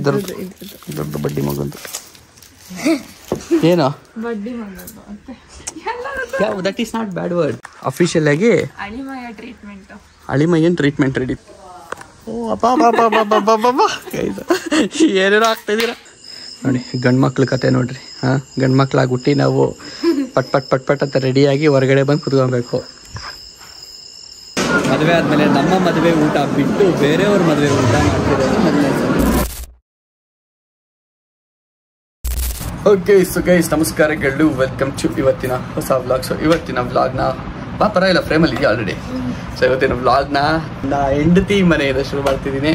ಇದರದ್ದು ಬಡ್ಡಿ ಮಗಂದು ಏನೋ that is not bad word. Official ಆಗಿ ಅಳಿಮಯ್ಯನ್ ಟ್ರೀಟ್ಮೆಂಟ್ ರೆಡಿ. ಓ ಅಪ್ಪ ಏನೇನೋ ಆಗ್ತಾಯಿದ್ದೀರಾ ನೋಡಿ. ಗಂಡು ಮಕ್ಳ ಕತೆ ನೋಡ್ರಿ. ಹಾಂ, ಗಂಡು ಮಕ್ಳಾಗಿ ಹುಟ್ಟಿ ನಾವು ಪಟ್ ಪಟ್ ಪಟ್ ಪಟ್ ಅಂತ ರೆಡಿಯಾಗಿ ಹೊರಗಡೆ ಬಂದು ಕುತ್ಕೊಬೇಕು. ಮದುವೆ ಆದಮೇಲೆ ನಮ್ಮ ಮದುವೆ ಊಟ ಬಿಟ್ಟು ಬೇರೆಯವ್ರ ಮದುವೆ ಊಟ ಮಾಡ್ತಿರೋದು ಮೊದಲನೇ ಸಲ. ಓಕೆ ಸೊ ಗೈಸ್, ನಮಸ್ಕಾರಗಳು, ವೆಲ್ಕಮ್ ಟು ಇವತ್ತಿನ ಹೊಸ ವ್ಲಾಗ್. ಸೊ ಇವತ್ತಿನ ವ್ಲಾಗ್ನ ಪರವಾಗಿಲ್ಲ ಫ್ರೇಮಲ್ಲಿ ಇದೆಯಾ ಆಲ್ರೆಡಿ. ಸೊ ಇವತ್ತಿನ ವ್ಲಾಗ್ನ ನಾ ಹೆಂಡತಿ ಮನೆಯಿಂದ ಶುರು ಮಾಡ್ತಿದ್ದೀನಿ.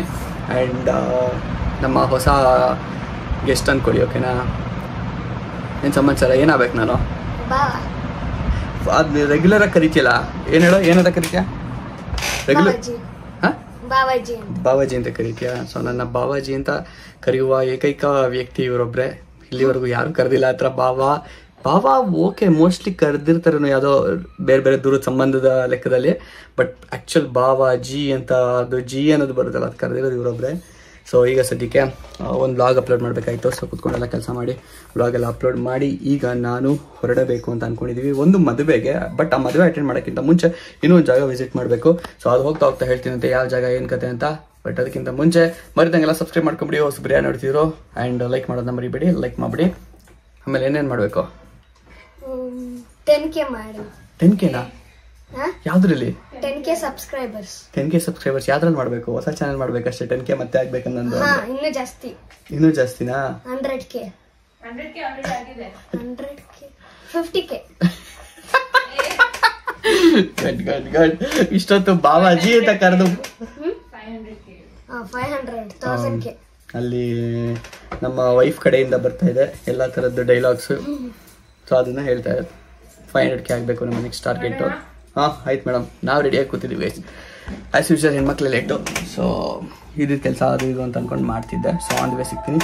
ಆ್ಯಂಡ್ ನಮ್ಮ ಹೊಸ ಗೆಸ್ಟ್ ಅಂದ್ಕೊಡಿ. ಓಕೆನಾ? ಏನು ಸಮಾಚಾರ? ಏನಾಗಬೇಕು ನಾನು? ಅದು ರೆಗ್ಯುಲರಾಗಿ ಕರಿತೀಯಲ್ಲ, ಏನು ಹೇಳೋ? ಏನಂತ ಕರಿತೀಯ? ರೆಗ್ಯುಲರ್ ಹಾಂ, ಬಾವಾಜಿ ಅಂತ ಕರಿತೀಯ. ಸೊ ನನ್ನ ಬಾವಾಜಿ ಅಂತ ಕರೆಯುವ ಏಕೈಕ ವ್ಯಕ್ತಿ ಇವರೊಬ್ಬರೇ. ಇಲ್ಲಿವರೆಗೂ ಯಾರು ಕರೆದಿಲ್ಲ ಆ ಥರ ಬಾವ ಓಕೆ, ಮೋಸ್ಟ್ಲಿ ಕರೆದಿರ್ತಾರೇನೋ ಯಾವುದೋ ಬೇರೆ ಬೇರೆ ದೂರದ ಸಂಬಂಧದ ಲೆಕ್ಕದಲ್ಲಿ. ಬಟ್ ಆ್ಯಕ್ಚುಲ್ ಬಾವಾಜಿ ಅಂತ ಅದು ಜಿ ಅನ್ನೋದು ಬರುತ್ತಲ್ಲ, ಅದು ಕರೆದಿರೋದು ಇವರೊಬ್ಬರೇ. ಸೊ ಈಗ ಸದ್ಯಕ್ಕೆ ಒಂದು ವ್ಲಾಗ್ ಅಪ್ಲೋಡ್ ಮಾಡಬೇಕಾಯ್ತು. ಸೊ ಕುತ್ಕೊಂಡೆಲ್ಲ ಕೆಲಸ ಮಾಡಿ ವ್ಲಾಗೆಲ್ಲ ಅಪ್ಲೋಡ್ ಮಾಡಿ ಈಗ ನಾನು ಹೊರಡಬೇಕು ಅಂತ ಅಂದ್ಕೊಂಡಿದ್ದೀವಿ ಒಂದು ಮದುವೆಗೆ. ಬಟ್ ಆ ಮದುವೆ ಅಟೆಂಡ್ ಮಾಡೋಕ್ಕಿಂತ ಮುಂಚೆ ಇನ್ನೊಂದು ಜಾಗ ವಿಸಿಟ್ ಮಾಡಬೇಕು. ಸೊ ಅದು ಹೋಗ್ತಾ ಹೇಳ್ತೀನಿ ಅಂತ, ಯಾವ ಜಾಗ ಏನು ಕತೆ ಅಂತ. ಬಟ್ ಅದಕ್ಕಿಂತ ಮುಂಚೆ ಮರಿದಂಗೆಲ್ಲ ಸಬ್ಸ್ಕ್ರೈಬ್ ಮಾಡ್ಕೊಂಬಿಡಿ. ಹೊಸಬ್ರು ಯಾರು ನೋಡ್ತಿದ್ರು ಆ್ಯಂಡ್ ಲೈಕ್ ಮಾಡೋದನ್ನ ಮರಿಬೇಡಿ, ಲೈಕ್ ಮಾಡಿಬಿಡಿ. ಆಮೇಲೆ ಏನೇನು ಮಾಡಬೇಕು? 10Kನಾ? ಯಾವ್ದ್ರಲ್ಲಿ? 10K subscribers. 10K ಸಬ್ಸ್ಕ್ರೈಬರ್ಸ್ ಯಾವ್ದ್ರಲ್ಲಿ ಮಾಡಬೇಕು? ಹೊಸ ಚಾನಲ್ ಮಾಡ್ಬೇಕಷ್ಟೇ. 10K ಮತ್ತೆ ಆಗ್ಬೇಕು ನಂದು. ಇನ್ನೂ ಜಾಸ್ತಿನಾ? 100K ಆಗಿದೆ. 100K 50K. ಗಡ್ ಇಷ್ಟೊತ್ತು ಬಾವಾಜಿ ಅಂತ ಕರೆದು 500,000K ಅಲ್ಲಿ ನಮ್ಮ ವೈಫ್ ಕಡೆಯಿಂದ ಬರ್ತಾ ಇದೆ ಎಲ್ಲ ಥರದ್ದು ಡೈಲಾಗ್ಸು. ಸೊ ಅದನ್ನ ಹೇಳ್ತಾ ಇದ್ದಾರೆ. 500K ಆಗಬೇಕು ನಮ್ಮ ನೆಕ್ಸ್ಟ್ ಟಾರ್ಗೆಟು. ಹಾಂ ಆಯ್ತು ಮೇಡಮ್, ನಾವು ರೆಡಿಯಾಗಿ ಕೂತಿದ್ದೀವಿ. ಆ್ಯಸ್ ಯೂಶುವಲ್ ಹೆಣ್ಮಕ್ಳು ಲೇಟು. ಸೊ ಇದು ಕೆಲಸ ಅದು ಇದು ಅಂತ ಅಂದ್ಕೊಂಡು ಮಾಡ್ತಿದ್ದೆ. ಸೊ ಆನ್ ದಿ ವೇ ಸಿಗ್ತೀನಿ.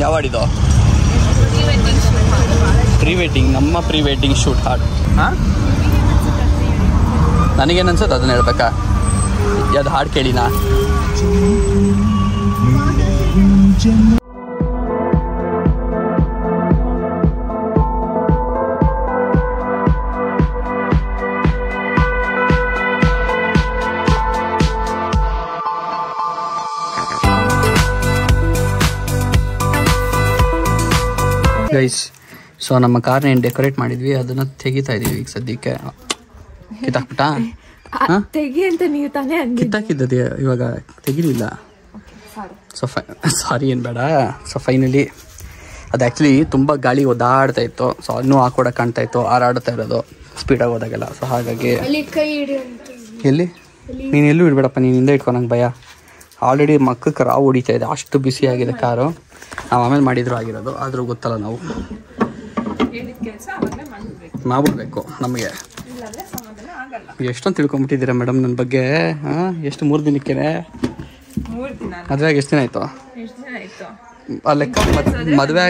ಯಾವಾಡಿದು? Pre wedding. ನಮ್ಮ ಪ್ರೀ ವೆಡ್ಡಿಂಗ್ ಶೂಟ್ ಹಾಡು. ಹಾಂ, ನನಗೇನು ಅನ್ಸೋದು ಅದನ್ನ ಹೇಳ್ಬೇಕಾ? ಯಾವ್ದು ಹಾಡು ಕೇಳಿನಾ? ಗೈಸ್, ಸೊ ನಮ್ಮ ಕಾರ್ನ ಏನು ಡೆಕೋರೇಟ್ ಮಾಡಿದ್ವಿ ಅದನ್ನ ತೆಗಿತಾ ಇದೀವಿ ಈಗ ಸದ್ಯಕ್ಕೆ. ಕಿತ್ತಾಕ್ಬಿಟ್ಟಾ? ತೆಗಿ ಅಂತ ನೀವು ತಾನೇ ಕಿತ್ತಾಕಿದ್ದದೆ, ಇವಾಗ ತೆಗಿಲಿಲ್ಲ. ಸೊ ಸಾರಿ ಏನು ಬೇಡ. ಸೊ ಫೈನಲಿ ಅದು ಆ್ಯಕ್ಚುಲಿ ತುಂಬ ಗಾಳಿ ಒದ್ದಾಡ್ತಾ ಇತ್ತು. ಸೊ ಅದನ್ನೂ ಹಾಕೊಡಕ್ಕೆ ಕಾಣ್ತಾ ಇತ್ತು, ಹಾರಾಡ್ತಾ ಇರೋದು ಸ್ಪೀಡಾಗಿ ಹೋದಾಗೆಲ್ಲ. ಸೊ ಹಾಗಾಗಿ ಎಲ್ಲಿ ನೀನು ಎಲ್ಲೂ ಇಡಬೇಡಪ್ಪ, ನೀನು ಹಿಂದೆ ಇಟ್ಕೊ, ನಂಗೆ ಭಯ. ಆಲ್ರೆಡಿ ಮಕ್ಕಕ್ಕೆ ರಾವು ಹೊಡಿತಾ ಇದೆ, ಅಷ್ಟು ಬಿಸಿಯಾಗಿದೆ ಕಾರು. ನಾವು ಆಮೇಲೆ ಮಾಡಿದ್ರು ಆಗಿರೋದು, ಆದರೂ ಗೊತ್ತಲ್ಲ ನಾವು ಮಾಡ್ಬಿಡ್ಬೇಕು. ನಮಗೆ ಎಷ್ಟೊಂದು ತಿಳ್ಕೊಂಬಿಟ್ಟಿದ್ದೀರಾ ಮೇಡಮ್ ನನ್ನ ಬಗ್ಗೆ. ಹಾಂ, ಎಷ್ಟು 3 ದಿನಕ್ಕೆ ಮದುವೆಯಾಗಿ ಎಷ್ಟು ದಿನ ಆಯಿತು? ಆ ಲೆಕ್ಕ ಮದುವೆ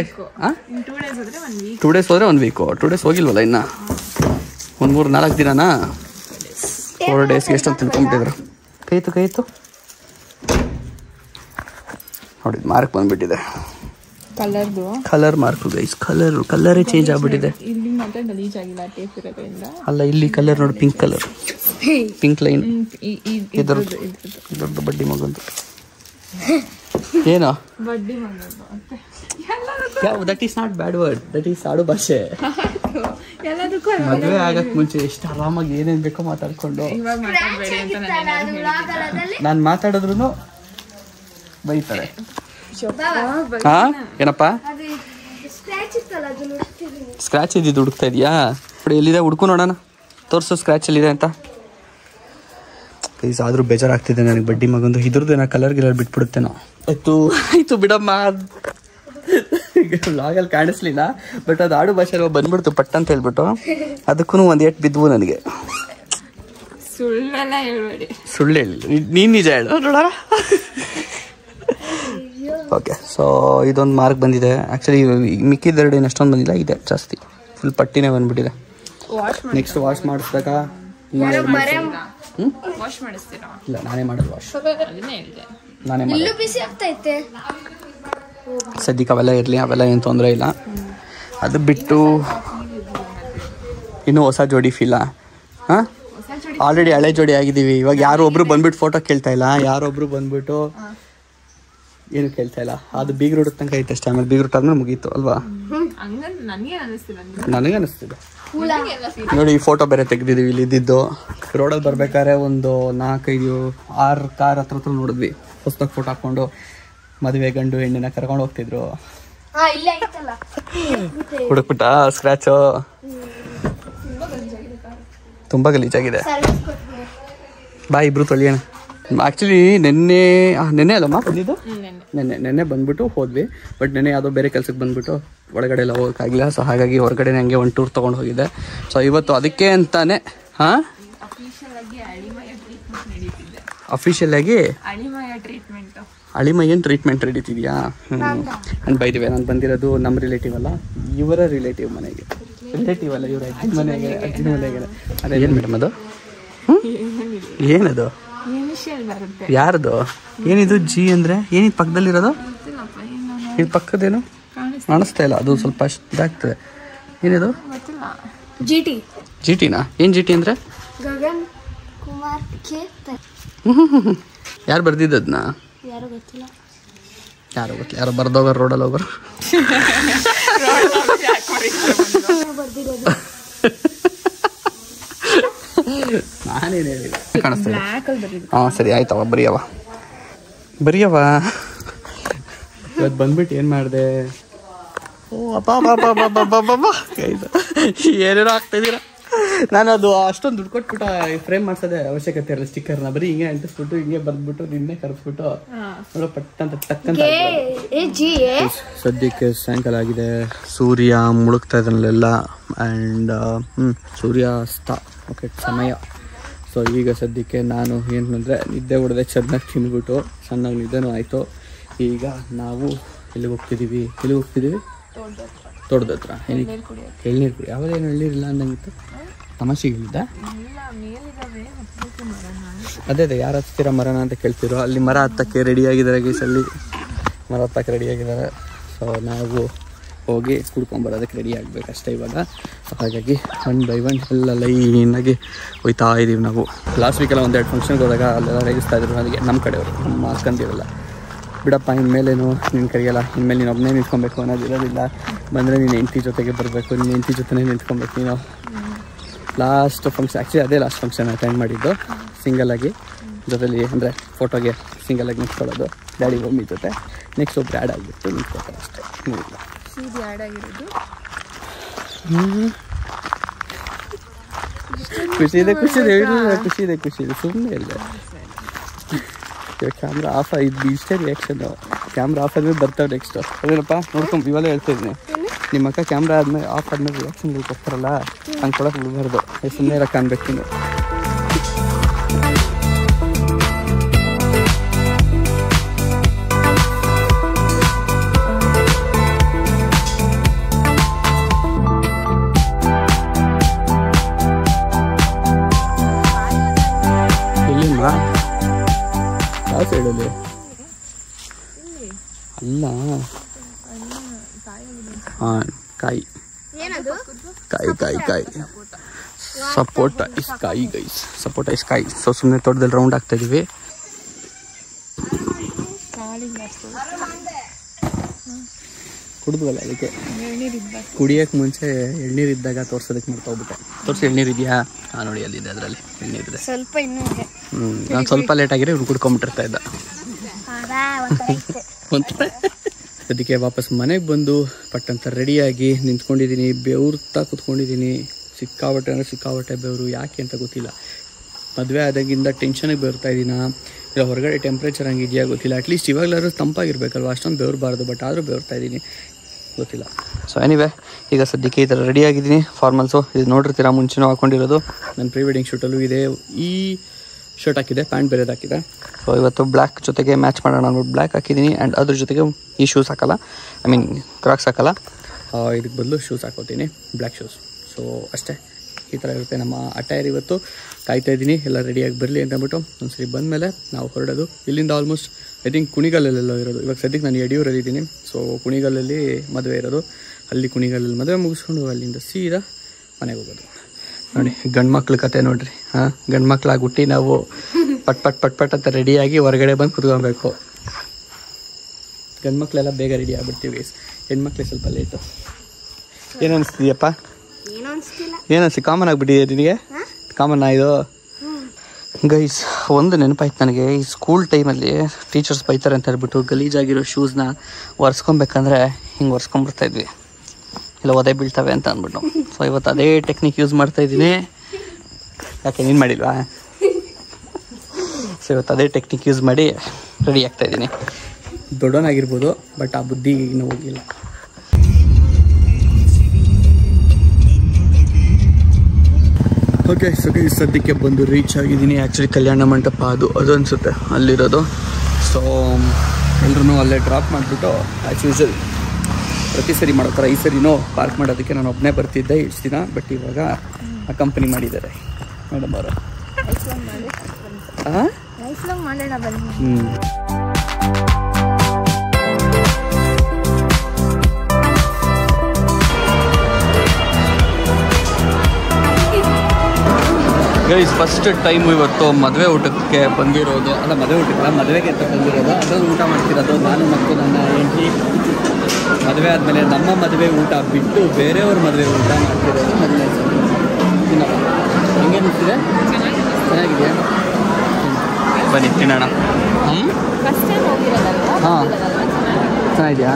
2 ಡೇಸ್ ಹೋದರೆ 1 ವೀಕು. 2 ಡೇಸ್ ಹೋಗಿಲ್ವಲ್ಲ ಇನ್ನು, ಒಂದು 3-4 ದಿನನಾ? 4 ಡೇಸ್ಗೆ ಎಷ್ಟೊಂದು ತಿಳ್ಕೊಂಬಿಟ್ಟಿದ್ರು. ಕೈತು ನೋಡಿ, ಮಾರ್ಕ್ ಬಂದ್ಬಿಟ್ಟಿದೆ. Colour mark guys. ಕಲರೇ ಚೇಂಜ್ ಆಗ್ಬಿಟ್ಟಿದೆ. ಅಲ್ಲ, ಇಲ್ಲಿ ಕಲರ್ ನೋಡಿ, ಪಿಂಕ್ ಕಲರ್, ಪಿಂಕ್ ಲೈನ್. ಇದರದ್ದು ಬಡ್ಡಿ ಮಗಂದು ಏನೋ? That is not bad word, that is ಆಡು ಭಾಷೆ. ಮದುವೆ ಆಗಕ್ ಮುಂಚೆ ಎಷ್ಟು ಆರಾಮಾಗಿ ಏನೇನ್ ಬೇಕೋ ಮಾತಾಡ್ಕೊಂಡು, ನಾನು ಮಾತಾಡಿದ್ರು ಬೈತಾರೆ. ಹಾ, ಏನಪ್ಪ ಸ್ಕ್ರಾಚ್ ಇದ್ದಿದ್ದು ಹುಡುಕ್ತಾ ಇದೆಯಾ? ಎಲ್ಲಿದೆ ಹುಡ್ಕು ನೋಡೋಣ, ತೋರಿಸು ಸ್ಕ್ರಾಚ್ ಎಲ್ಲಿದೆ ಅಂತ. ಪ್ಲೀಸ್, ಆದರೂ ಬೇಜಾರಾಗ್ತಿದೆ ನನಗೆ ಬಡ್ಡಿ ಮಗಂದು. ಇದ್ರದ್ದು ಏನೋ ಕಲರ್ ಗಿಲರ್ ಬಿಟ್ಬಿಡುತ್ತೇನೋ. ಆಯ್ತು ಬಿಡಮ್ಮ, ವ್ಲಾಗಲ್ಲಿ ಕಾಣಿಸ್ಲಿಲ್ಲ. ಬಟ್ ಅದು ಆಡು ಭಾಷೆ ಬಂದ್ಬಿಡ್ತು ಪಟ್ ಅಂತ ಹೇಳ್ಬಿಟ್ಟು. ಅದಕ್ಕೂ ಒಂದು ಏಟ್ ಬಿದ್ವು ನನಗೆ. ಸುಳ್ಳು ಹೇಳಿಲ್ಲ, ನೀನು ನಿಜ ಹೇಳು ನೋಡೋಣ. ಓಕೆ, ಸೊ ಇದೊಂದು ಮಾರ್ಕ್ ಬಂದಿದೆ. ಆ್ಯಕ್ಚುಲಿ ಮಿಕ್ಕಿದೆರಡು ಏನು ಅಷ್ಟೊಂದು ಬಂದಿಲ್ಲ, ಇದೆ ಜಾಸ್ತಿ, ಫುಲ್ ಪಟ್ಟಿನೇ ಬಂದ್ಬಿಟ್ಟಿದೆ. ನೆಕ್ಸ್ಟ್ ವಾಶ್ ಮಾಡಿಸ್ಬೇಕಾ? ಇಲ್ಲ, ನಾನೇ ಮಾಡೋದು ವಾಶ್, ನಾನೇ ಮಾಡೋದು. ಬಿಸಿ ಆಗ್ತೈತೆ ಸದ್ಯಕ್ಕೆ ಅವೆಲ್ಲ ಇರಲಿ, ಅವೆಲ್ಲ ಏನು ತೊಂದರೆ ಇಲ್ಲ. ಅದು ಬಿಟ್ಟು ಇನ್ನೂ ಹೊಸ ಜೋಡಿ ಫೀಲ. ಹಾಂ, ಆಲ್ರೆಡಿ ಹಳೆ ಜೋಡಿ ಆಗಿದ್ದೀವಿ. ಇವಾಗ ಯಾರೋ ಒಬ್ರು ಬಂದ್ಬಿಟ್ಟು ಫೋಟೋ ಕೇಳ್ತಾ ಇಲ್ಲ, ಯಾರೊಬ್ರು ಬಂದ್ಬಿಟ್ಟು ಏನು ಕೇಳ್ತಾ ಇಲ್ಲ. ಅದು ಬೀಗ್ ರೂಟ್ ತನಕ ಐತೆ ಅಷ್ಟೇ, ಆಮೇಲೆ ಬೀಗ್ ರೂಟ್ ಆದ್ಮೇಲೆ ಮುಗೀತು ಅಲ್ವಾ? ನನಗೆ ಅನಿಸ್ತಿದೆ ನೋಡಿ. ಈ ಫೋಟೋ ಬೇರೆ ತೆಗ್ದಿದ್ದೀವಿ ಇಲ್ಲಿ ಇದ್ದಿದ್ದು. ರೋಡಲ್ಲಿ ಬರ್ಬೇಕಾದ್ರೆ ಒಂದು 4-5-6 ಕಾರ್ ಹತ್ರ ನೋಡಿದ್ವಿ. ಹೊಸದಾಗಿ ಫೋಟೋ ಹಾಕ್ಕೊಂಡು ಮದುವೆ ಗಂಡು ಹೆಣ್ಣಿನ ಕರ್ಕೊಂಡು ಹೋಗ್ತಿದ್ರು. ಹುಡುಕ್ಬಿಟ್ಟ ಸ್ಕ್ರಾಚು ತುಂಬ ಗಲೀಜಾಗಿದೆ. ಬಾ ಇಬ್ರು ತೊಳಿಯೋಣ. ಆ್ಯಕ್ಚುಲಿ ನೆನ್ನೆ ಅಲ್ಲಮ್ಮ ಬಂದಿದ್ದು, ನೆನ್ನೆ ಬಂದ್ಬಿಟ್ಟು ಹೋದ್ವಿ. ಬಟ್ ನೆನ್ನೆ ಯಾವುದೋ ಬೇರೆ ಕೆಲ್ಸಕ್ಕೆ ಬಂದ್ಬಿಟ್ಟು ಒಳಗಡೆ ಎಲ್ಲ ಹೋಗೋಕ್ಕಾಗಿಲ್ಲ. ಸೊ ಹಾಗಾಗಿ ಹೊರಗಡೆ ಹಂಗೆ ಒಂದು ಟೂರ್ ತೊಗೊಂಡು ಹೋಗಿದ್ದೆ. ಸೊ ಇವತ್ತು ಅದಕ್ಕೆ ಅಂತಾನೆ ಅಫಿಷಿಯಲ್ ಆಗಿ ಅಳಿಮಯ್ಯನ್ ಟ್ರೀಟ್ಮೆಂಟ್ ನಡೀತಿದ್ಯಾ? ಅಂಡ್ ಬೈ ದಿ ವೇ, ನಾನು ಬಂದಿರೋದು ನಮ್ಮ ರಿಲೇಟಿವ್ ಅಲ್ಲ, ಇವರ ರಿಲೇಟಿವ್ ಮನೆಗೆ. ರಿಲೇಟಿವ್ ಅಲ್ಲ, ಇವ್ರ ಅಜ್ಜಿ ಮನೆಗೆ. ಅದೇ ಏನು ಮೇಡಮ್ ಅದು? ಏನದು? ಯಾರದು? ಏನಿದು ಜಿ ಅಂದರೆ? ಏನಿದು ಪಕ್ಕದಲ್ಲಿರೋದು? ಇದು ಪಕ್ಕದೇನು ಕಾಣಿಸ್ತಾ ಇಲ್ಲ, ಅದು ಸ್ವಲ್ಪ ಇದಾಗ್ತದೆ. ಏನಿದು? G Tina? ಏನು ಜಿ ಟಿ ಅಂದರೆ? ಗಗನ್ ಕುಮಾರ್ ಕೆ. ಯಾರು ಬರ್ದಿದ್ದದ್ನ? ಯಾರೋ ಗೊತ್ತಿಲ್ಲ, ಯಾರೋ ಬರ್ದೋಗರು, ರೋಡಲ್ಲಿ ಹೋಗೋರು. ನಾನೇನು ಹೇಳಿಲ್ಲ, ಕಾಣಿಸ್ತಾ. ಹಾಂ ಸರಿ ಆಯ್ತವ, ಬರಿಯವ. ಇವತ್ತು ಬಂದ್ಬಿಟ್ಟು ಏನು ಮಾಡಿದೆ? ಓ ಅಪ್ಪ ಏನೇನೋ ಆಗ್ತಾಯಿದ್ದೀರಾ. ನಾನು ಅದು ಅಷ್ಟೊಂದು ದುಡ್ಡು ಕೊಟ್ಬಿಟ್ಟು ಫ್ರೇಮ್ ಮಾಡ್ಸೋದೇ ಅವಶ್ಯಕತೆ ಇರಲ್ಲ. ಸ್ಟಿಕ್ಕರ್ನ ಬರೀ ಹಿಂಗೆ ಅಂಟಿಸ್ಬಿಟ್ಟು ಹಿಂಗೆ ಬರ್ದ್ಬಿಟ್ಟು ನಿನ್ನೆ ಕರೆಸ್ಬಿಟ್ಟು ನೋಡೋ ಪಟ್ಟಂತ ಟಕ್ಕಂತ. ಸದ್ಯಕ್ಕೆ ಸಾಯಂಕಾಲ ಆಗಿದೆ, ಸೂರ್ಯ ಮುಳುಗ್ತಾ ಇದನ್ನೆಲ್ಲ. ಆ್ಯಂಡ್ ಸೂರ್ಯಾಸ್ತ ಓಕೆ ಸಮಯ. ಸೊ ಈಗ ಸದ್ಯಕ್ಕೆ ನಾನು ಏನಂದರೆ ನಿದ್ದೆ ಹೊಡೆದೆ, ಚೆನ್ನಾಗಿ ತಿಂದ್ಬಿಟ್ಟು ಚೆನ್ನಾಗಿ ನಿದ್ದೆನೂ ಆಯಿತು. ಈಗ ನಾವು ಎಲ್ಲಿಗೆ ಹೋಗ್ತಿದ್ದೀವಿ? ತೋಟದ ಹತ್ರ. ಎಳ್ನೀರು ಕುಡಿ. ಯಾವಾಗೇನು ಎಳ್ನೀರಿಲ್ಲ ಅಂದಂಗಿತ್ತು, ತಮಾಷೆಗೆ ಹೇಳಿದ್ದ. ಅದೇ ಯಾರು ಹಚ್ತೀರಾ ಮರನ ಅಂತ ಕೇಳ್ತಿರೋ, ಅಲ್ಲಿ ಮರ ಹತ್ತಕ್ಕೆ ರೆಡಿಯಾಗಿದ್ದಾರೆ ಗೀಸಲ್ಲಿ, ಮರ ಹತ್ತಕ್ಕೆ ರೆಡಿಯಾಗಿದ್ದಾರೆ. ಸೊ ನಾವು ಹೋಗಿ ಕುಡ್ಕೊಂಬರೋದಕ್ಕೆ ರೆಡಿ ಆಗಬೇಕಷ್ಟೇ ಇವಾಗ. ಸೊ ಹಾಗಾಗಿ 1 by 1 ಎಲ್ಲ ಲೈನಾಗಿ ಹೋಯ್ತಾ ಇದ್ದೀವಿ ನಾವು. ಲಾಸ್ಟ್ ವೀಕೆಲ್ಲ 1-2 ಫಂಕ್ಷನ್ಗೆ ಹೋದಾಗ ಅಲ್ಲೆಲ್ಲ ರೇಗಿಸ್ತಾ ಇದ್ರು ನನಗೆ, ನಮ್ಮ ಕಡೆಯವರು, ನಮ್ಮ ಅಕ್ಕಂದಿರಲ್ಲ. ಬಿಡಪ್ಪ, ಇನ್ಮೇಲೇನು ನಿನ್ನ ಕರೆಯಲ್ಲ, ಇನ್ಮೇಲೆ ನೀನು ಒಬ್ಬನೇ ನಿಂತ್ಕೊಬೇಕು ಅನ್ನೋದಿರೋದಿಲ್ಲ. ಬಂದರೆ ನೀನು ಹೆಂಡತಿ ಜೊತೆಗೆ ಬರಬೇಕು, ನಿನ್ನ ಹೆಂಡತಿ ಜೊತೆನೇ ನಿಂತ್ಕೊಬೇಕು ನೀನು. ಲಾಸ್ಟ್ ಫಂಕ್ಷನ್, ಆ್ಯಕ್ಚುಲಿ ಅದೇ ಲಾಸ್ಟ್ ಫಂಕ್ಷನ್ ಅಟೆಂಡ್ ಮಾಡಿದ್ದು ಸಿಂಗಲಾಗಿ, ಜೊತೆಲಿ ಅಂದರೆ ಫೋಟೋಗೆ ಸಿಂಗಲಾಗಿ ನಿಂತ್ಕೊಳ್ಳೋದು ಡ್ಯಾಡಿ ಮಮ್ಮಿ ಜೊತೆ. ನೆಕ್ಸ್ಟ್ ಒಬ್ರು ಆ್ಯಡ್ ಆಗಿಬಿಟ್ಟು ನಿಂತ್ಕೊತಾರೆ ಅಷ್ಟೇ. ಖುಷಿ ಇದೆ ಸುಮ್ಮನೆ ಇಲ್ಲ. ಕ್ಯಾಮ್ರಾ ಆಫ್ ಆಗಿ ಇಷ್ಟೇ ರಿಯಾಕ್ಷನ್. ಕ್ಯಾಮ್ರಾ ಆಫ್ ಆದ್ಮೇಲೆ ಬರ್ತಾವೆ ನೆಕ್ಸ್ಟ್. ಅದೇನಪ್ಪ ನೋಡ್ಕೊಂಡು ಇವೆಲ್ಲ ಹೇಳ್ತಾ ಇದ್ದೀನಿ. ನಿಮ್ಮ ಅಕ್ಕ ಕ್ಯಾಮ್ರಾ ಆದ್ಮೇಲೆ ಆಫ್ ಆದ್ಮೇಲೆ ರಿಯಾಕ್ಷನ್ಗಳು ಕೊಡ್ತಾರಲ್ಲ, ಹಂಗೆ ಕೊಡೋಕೆ ಬಿಡಬಾರ್ದು. ಸುಮ್ಮನೆ ಇರೋಕೆ ಕಾಣ್ಬೇಕು ನೀನು. ಯಾವ ಸೈಡಲ್ಲಿ ಅಲ್ಲ? ಹಾಂ, ಕಾಯಿ ಸಪೋಟ ಇಸ್ ಕಾಯಿ ಗೈಸ್, ಸಪೋಟ ಇಸ್ ಕಾಯಿ. ಸೊ ಸುಮ್ಮನೆ ತೋಟದಲ್ಲಿ ರೌಂಡ್ ಆಗ್ತಾ ಇದೀವಿ. ಕುಡಿದ್ವಲ್ಲ, ಅದಕ್ಕೆ ಕುಡಿಯೋಕೆ ಮುಂಚೆ ಎಳ್ನೀರಿದ್ದಾಗ ತೋರ್ಸೋದಕ್ಕೆ ಮಾಡ್ತಾ ಹೋಗ್ಬಿಟ್ಟೆ. ತೋರಿಸಿ ಎಳ್ನೀರಿದೆಯಾ? ಹಾಂ ನೋಡಿ, ಅಲ್ಲಿದೆ, ಅದರಲ್ಲಿ ಎಳ್ನೀರಿದೆ. ಸ್ವಲ್ಪ ಇನ್ನೂ ನಾನು ಸ್ವಲ್ಪ ಲೇಟ್ ಆಗಿರೋ ಇವ್ನು ಕುಡ್ಕೊಂಬಿಟ್ಟಿರ್ತಾ ಇದ್ದ. ಅದಕ್ಕೆ ವಾಪಸ್ ಮನೆಗೆ ಬಂದು ಪಟ್ಟಂತ ರೆಡಿಯಾಗಿ ನಿಂತ್ಕೊಂಡಿದ್ದೀನಿ. ಬೆವ್ರ್ತಾ ಕೂತ್ಕೊಂಡಿದ್ದೀನಿ. ಸಿಕ್ಕಾಬಟ್ಟೆ ಬೆವರು. ಯಾಕೆ ಅಂತ ಗೊತ್ತಿಲ್ಲ. ಮದುವೆ ಆದಾಗಿಂದ ಟೆನ್ಷನಿಗೆ ಬೆವ್ರ್ತಾ ಇದ್ದೀನ, ಇಲ್ಲ ಹೊರಗಡೆ ಟೆಂಪ್ರೇಚರ್ ಹಂಗೆ ಇದೆಯಾ ಗೊತ್ತಿಲ್ಲ. ಅಟ್ಲೀಸ್ಟ್ ಇವಾಗಲಾದ್ರೂ ತಂಪಾಗಿರ್ಬೇಕಲ್ವ, ಅಷ್ಟೊಂದು ಬೆವ್ರಬಾರ್ದು. ಬಟ್ ಆದರೂ ಬೆವ್ರ್ತಾ ಇದ್ದೀನಿ, ಗೊತ್ತಿಲ್ಲ. ಸೊ ಎನಿವೆ, ಈಗ ಸದ್ಯಕ್ಕೆ ಈ ಥರ ರೆಡಿಯಾಗಿದ್ದೀನಿ. ಫಾರ್ಮಲ್ಸು ಇದು ನೋಡಿರ್ತೀರಾ, ಮುಂಚೆನೂ ಹಾಕ್ಕೊಂಡಿರೋದು. ನನ್ನ ಪ್ರೀ ವೆಡ್ಡಿಂಗ್ ಶೂಟಲ್ಲೂ ಇದೆ. ಈ ಶರ್ಟ್ ಹಾಕಿದೆ, ಪ್ಯಾಂಟ್ ಬೇರೆದು ಹಾಕಿದೆ. ಸೊ ಇವತ್ತು ಬ್ಲ್ಯಾಕ್ ಜೊತೆಗೆ ಮ್ಯಾಚ್ ಮಾಡೋಣ ಅಂದ್ಬಿಟ್ಟು ಬ್ಲ್ಯಾಕ್ ಹಾಕಿದ್ದೀನಿ. ಆ್ಯಂಡ್ ಅದ್ರ ಜೊತೆಗೆ ಈ ಶೂಸ್ ಹಾಕಲ್ಲ, ಐ ಮೀನ್ ಕ್ರಾಕ್ಸ್ ಹಾಕಲ್ಲ, ಇದಕ್ಕೆ ಬದಲು ಶೂಸ್ ಹಾಕೋತೀನಿ, ಬ್ಲ್ಯಾಕ್ ಶೂಸ್. ಸೊ ಅಷ್ಟೇ, ಈ ಥರ ಇರುತ್ತೆ ನಮ್ಮ ಅಟೈರ್. ಇವತ್ತು ಕಾಯ್ತಾ ಇದ್ದೀನಿ ಎಲ್ಲ ರೆಡಿಯಾಗಿ ಬರಲಿ ಅಂತ ಅಂದ್ಬಿಟ್ಟು. ಒಂದ್ಸರಿ ಬಂದಮೇಲೆ ನಾವು ಹೊರಡೋದು ಇಲ್ಲಿಂದ. ಆಲ್ಮೋಸ್ಟ್ ಐ ಥಿಂಕ್ ಕುಣಿಗಲ್ಲೆಲ್ಲ ಇರೋದು. ಇವಾಗ ಸದ್ಯಕ್ಕೆ ನಾನು ಯಡಿಯೂರಲ್ಲಿದ್ದೀನಿ. ಸೊ ಕುಣಿಗಲ್ಲಲ್ಲಿ ಮದುವೆ ಇರೋದು. ಅಲ್ಲಿ ಕುಣಿಗಲ್ಲಲ್ಲಿ ಮದುವೆ ಮುಗಿಸ್ಕೊಂಡು ಅಲ್ಲಿಂದ ಸೀದಾ ಮನೆಗೆ ಹೋಗೋದು. ನೋಡಿ ಗಂಡು ಮಕ್ಳ ಕತೆ ನೋಡ್ರಿ. ಗಂಡು ಮಕ್ಳಾಗಿ ಹುಟ್ಟಿ ನಾವು ಪಟ್ ಅಂತ ರೆಡಿಯಾಗಿ ಹೊರಗಡೆ ಬಂದು ಕುತ್ಕೊಬೇಕು. ಗಂಡು ಮಕ್ಳೆಲ್ಲ ಬೇಗ ರೆಡಿ ಆಗ್ಬಿಡ್ತೀವಿ ಗೈಸ್, ಹೆಣ್ಮಕ್ಳೇ ಸ್ವಲ್ಪ ಲೇಟು. ಏನು ಅನಿಸ್ತಿದ್ಯಪ್ಪ? ಏನು ಅನಿಸ್ತಿ? ಕಾಮನ್ ಆಗಿಬಿಟ್ಟಿದೆ ನಿನಗೆ? ಕಾಮನ್ ಇದು ಗೈಸ್. ಒಂದು ನೆನಪಾಯ್ತು ನನಗೆ, ಈ ಸ್ಕೂಲ್ ಟೈಮಲ್ಲಿ ಟೀಚರ್ಸ್ ಬೈತಾರೆ ಅಂತ ಹೇಳ್ಬಿಟ್ಟು ಗಲೀಜಾಗಿರೋ ಶೂಸ್ನ ಒರೆಸ್ಕೊಬೇಕಂದ್ರೆ ಹಿಂಗೆ ಒರೆಸ್ಕೊಂಡ್ಬಿಡ್ತಾಯಿದ್ವಿ, ಇಲ್ಲ ಒದೆ ಬೀಳ್ತವೆ ಅಂತ ಅಂದ್ಬಿಟ್ಟು. ಸೊ ಇವತ್ತು ಅದೇ ಟೆಕ್ನಿಕ್ ಯೂಸ್ ಮಾಡ್ತಾಯಿದ್ದೀನಿ. ಯಾಕೆ ನೀನು ಮಾಡಿಲ್ವಾ? ಸೊ ಇವತ್ತು ಅದೇ ಟೆಕ್ನಿಕ್ ಯೂಸ್ ಮಾಡಿ ರೆಡಿ ಆಗ್ತಾಯಿದ್ದೀನಿ. ದೊಡ್ಡವನಾಗಿರ್ಬೋದು, ಬಟ್ ಆ ಬುದ್ಧಿ ಇನ್ನೂ ಹೋಗಿಲ್ಲ. ಓಕೆ, ಸದ್ಯಕ್ಕೆ ಬಂದು ರೀಚ್ ಆಗಿದ್ದೀನಿ. ಆ್ಯಕ್ಚುಲಿ ಕಲ್ಯಾಣ ಮಂಟಪ ಅದು ಅನಿಸುತ್ತೆ ಅಲ್ಲಿರೋದು. ಸೊ ಎಲ್ಲರೂ ಅಲ್ಲೇ ಡ್ರಾಪ್ ಮಾಡಿಬಿಟ್ಟು ಆ್ಯಸ್ ಯೂಶಲ್ ಪ್ರತಿ ಸರಿ ಮಾಡೋ ಥರ ಈ ಸರಿನೂ ಪಾರ್ಕ್ ಮಾಡೋದಕ್ಕೆ ನಾನು ಒಬ್ಬನೇ ಬರ್ತಿದ್ದೆ ಇಷ್ಟು ದಿನ. ಬಟ್ ಇವಾಗ ಆ ಕಂಪನಿ ಮಾಡಿದ್ದಾರೆ ಮೇಡಮ್ ಅವರು. ಗೈಸ್ ಫಸ್ಟ್ ಟೈಮ್ ಇವತ್ತು ಮದುವೆ ಊಟಕ್ಕೆ ಬಂದಿರೋದು. ಅಲ್ಲ ಮದುವೆ ಊಟಕ್ಕಲ್ಲ, ಮದುವೆಗೆ ಅಂತ ಬಂದಿರೋದು. ಅದನ್ನು ಊಟ ಮಾಡ್ತಿರೋದು ನಾನು ಮತ್ತು ನನ್ನ ಹೆಂಡತಿ. ಮದುವೆ ಆದಮೇಲೆ ನಮ್ಮ ಮದುವೆ ಊಟ ಬಿಟ್ಟು ಬೇರೆಯವ್ರ ಮದುವೆ ಊಟ ಮಾಡ್ತಿರೋದು ಮೊದಲನೇ ಸಲ. ಹೆಂಗೆ ಅನಿಸ್ತಿದೆ? ಚೆನ್ನಾಗಿದೆಯಾ? ಬನ್ನಿ ತಿನ್ನೋಣ. ಹಾಂ ಚೆನ್ನಾಗಿದೆಯಾ?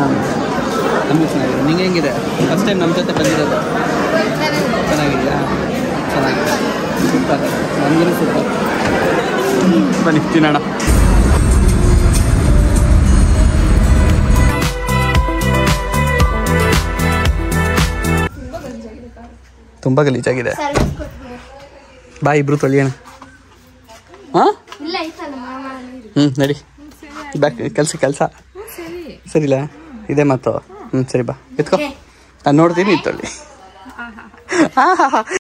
ನಮಗೂ ಚೆನ್ನಾಗಿದೆ. ನಿಂಗೆ ಹೆಂಗಿದೆ? ಫಸ್ಟ್ ಟೈಮ್ ನಮ್ಮ ಜೊತೆ ಬಂದಿರೋದು. ಚೆನ್ನಾಗಿದೆಯಾ? ಚೆನ್ನಾಗಿದೆ, ಸೂಪರ್. ನಮಗೂ ಸೂಪರ್. ಬನ್ನಿ ತಿನ್ನೋಣ. ತುಂಬ ಗಲೀಜಾಗಿದೆ. ಬಾ ಇಬ್ರು ತೊಳಿಯೋಣ. ಹಾಂ ನಡಿ ಬ್ಯಾಕ್. ಕೆಲಸ ಸರಿಲ್ಲ ಇದೆ ಮಾತು. ಸರಿ ಬಾ ಎತ್ಕೋ, ನಾನು ನೋಡ್ತೀನಿ ತೊಳಿ.